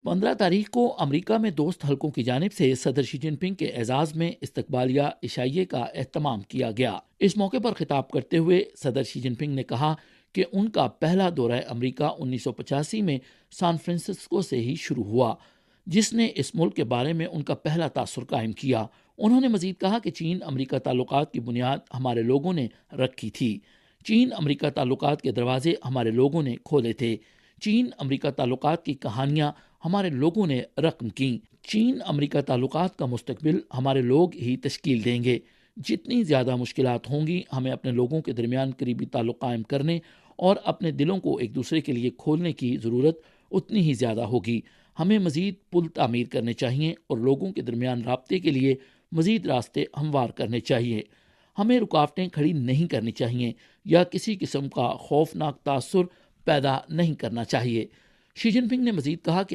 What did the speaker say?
15 تاریخ کو امریکہ میں دوست حلقوں کی جانب سے صدر شی جن پنگ کے اعزاز میں استقبالیہ عشائیے کا اہتمام کیا گیا۔ اس موقع پر خطاب کرتے ہوئے صدر شی جن پنگ نے کہا کہ ان کا پہلا دورہ امریکہ 1985 میں سان فرانسسکو سے ہی شروع ہوا، جس نے اس ملک کے بارے میں ان کا پہلا تاثر قائم کیا۔ انہوں نے مزید کہا کہ چین امریکہ تعلقات کی بنیاد ہمارے لوگوں نے رکھی تھی۔ چین امریکہ تعلقات کے دروازے ہمارے لوگوں نے کھولے تھے۔ چین امریکہ تعلقات کی کہانیاں ہمارے لوگوں نے رقم کیں۔ چین امریکہ تعلقات کا مستقبل ہمارے لوگ ہی تشکیل دیں گے۔ جتنی زیادہ مشکلات ہوں گی، ہمیں اپنے لوگوں کے درمیان قریبی تعلق قائم کرنے اور اپنے دلوں کو ایک دوسرے کے لیے کھولنے کی ضرورت اتنی ہی زیادہ ہوگی۔ ہمیں مزید پل تعمیر کرنے چاہیے اور لوگوں کے درمیان رابطے کے لیے مزید راستے ہموار کرنے چاہیے۔ ہمیں رکاوٹیں کھڑی نہیں کرنی چاہیے یا کسی قسم کا خوفناک تاثر پیدا نہیں کرنا چاہیے۔ شی جن پنگ نے مزید کہا کہ